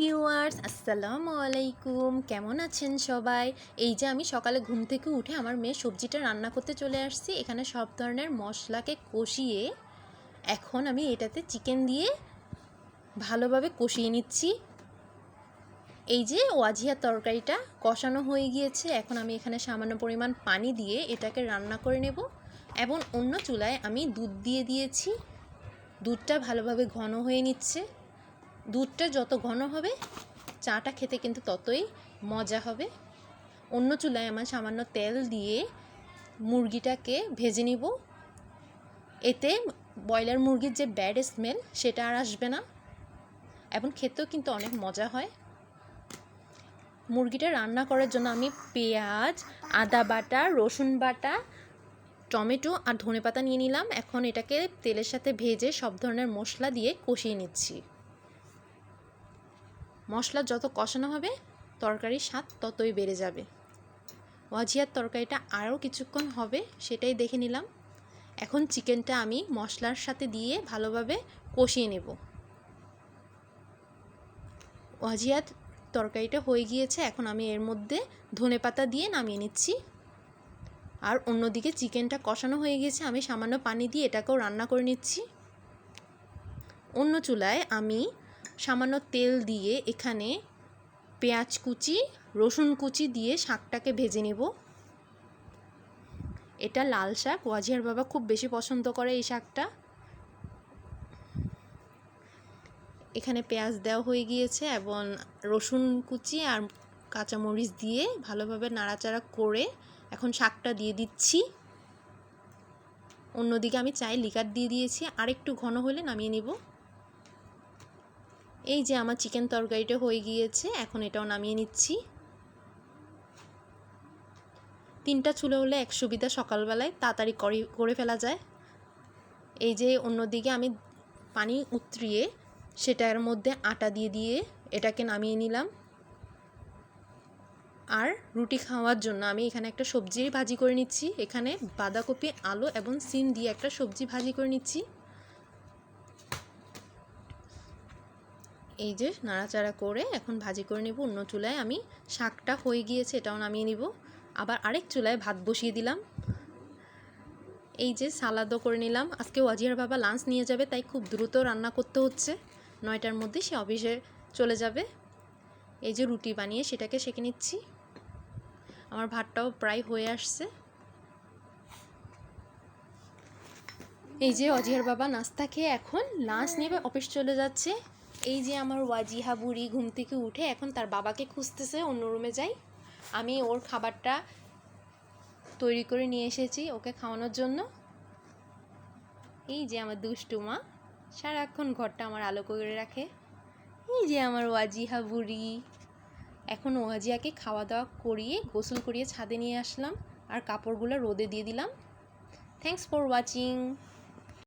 Viewers, আসসালামু আলাইকুম। কেমন আছেন সবাই? এই যে আমি সকালে ঘুম থেকে উঠে আমার মেয়ে সবজিটা রান্না করতে চলে আসছি। এখানে সব ধরনের মশলাকে কষিয়ে এখন আমি এটাতে চিকেন দিয়ে ভালোভাবে কষিয়ে নিচ্ছি। এই যে ওয়াজিহার তরকারিটা কষানো হয়ে গিয়েছে। এখন আমি এখানে সামান্য পরিমাণ পানি দিয়ে এটাকে রান্না করে নেব এবং অন্য চুলায় আমি দুধ দিয়ে দিয়েছি। দুধটা ভালোভাবে ঘন হয়ে নিচ্ছে। দুধটা যত ঘন হবে চাটা খেতে কিন্তু ততই মজা হবে। অন্য চুলায় আমার সামান্য তেল দিয়ে মুরগিটাকে ভেজে নিব। এতে ব্রয়লার মুরগির যে ব্যাড স্মেল সেটা আর আসবে না এবং খেতেও কিন্তু অনেক মজা হয়। মুরগিটা রান্না করার জন্য আমি পেঁয়াজ, আদা বাটা, রসুন বাটা, টমেটো আর ধনেপাতা নিয়ে নিলাম। এখন এটাকে তেলের সাথে ভেজে সব ধরনের মশলা দিয়ে কষিয়ে নিচ্ছি। মশলা যত কষানো হবে তরকারির স্বাদ ততই বেড়ে যাবে। ওয়াজিহার তরকারিটা আরও কিছুক্ষণ হবে সেটাই দেখে নিলাম। এখন চিকেনটা আমি মশলার সাথে দিয়ে ভালোভাবে কষিয়ে নেব। ওয়াজিহার তরকারিটা হয়ে গিয়েছে। এখন আমি এর মধ্যে ধনেপাতা দিয়ে নামিয়ে নিচ্ছি। আর অন্যদিকে চিকেনটা কষানো হয়ে গেছে, আমি সামান্য পানি দিয়ে এটাকেও রান্না করে নিচ্ছি। অন্য চুলায় আমি সামান্য তেল দিয়ে এখানে পেঁয়াজ কুচি, রসুন কুচি দিয়ে শাকটাকে ভেজে নেব। এটা লাল শাক, ওয়াজিহার বাবা খুব বেশি পছন্দ করে এই শাকটা। এখানে পেঁয়াজ দেওয়া হয়ে গিয়েছে এবং রসুন কুচি আর কাঁচামরিচ দিয়ে ভালোভাবে নাড়াচাড়া করে এখন শাকটা দিয়ে দিচ্ছি। অন্যদিকে আমি চায়ে লিকার দিয়ে দিয়েছি, আর একটু ঘন হলে নামিয়ে নেব। এই যে আমার চিকেন তরকারিটা হয়ে গিয়েছে, এখন এটাও নামিয়ে নিচ্ছি। 3টা চুলা হলে এক সুবিধা, সকালবেলায় তাড়াতাড়ি করে ফেলা যায়। এই যে অন্যদিকে আমি পানি উতরিয়ে সেটার মধ্যে আটা দিয়ে এটাকে নামিয়ে নিলাম। আর রুটি খাওয়ার জন্য আমি এখানে একটা সবজি ভাজি করে নিচ্ছি। এখানে বাঁধাকপি, আলু এবং সিম দিয়ে একটা সবজি ভাজি করে নিচ্ছি। এই যে নাড়াচাড়া করে এখন ভাজি করে নেব। অন্য চুলায় আমি শাকটা হয়ে গিয়েছে, এটাও নামিয়ে নিব। আবার আরেক চুলায় ভাত বসিয়ে দিলাম। এই যে সালাদও করে নিলাম। আজকে ওয়াজিহার বাবা লাঞ্চ নিয়ে যাবে, তাই খুব দ্রুত রান্না করতে হচ্ছে। 9টার মধ্যে সে অফিসে চলে যাবে। এই যে রুটি বানিয়ে সেটাকে সেঁকে নিচ্ছি। আমার ভাতটাও প্রায় হয়ে আসছে। এই যে ওয়াজিহার বাবা নাস্তা খেয়ে এখন লাঞ্চ নেবে, অফিস চলে যাচ্ছে। এই যে আমার ওয়াজিহা বুড়ি ঘুম থেকে উঠে এখন তার বাবাকে খুঁজতেছে। অন্য রুমে যাই, আমি ওর খাবারটা তৈরি করে নিয়ে এসেছি ওকে খাওয়ানোর জন্য। এই যে আমার দুষ্টু মা সারাক্ষণ ঘরটা আমার আলো করে রাখে। এই যে আমার ওয়াজিহা বুড়ি। এখন ওয়াজিহাকে খাওয়া দাওয়া করিয়ে গোসল করিয়ে ছাদে নিয়ে আসলাম আর কাপড়গুলো রোদে দিয়ে দিলাম। Thanks for watching.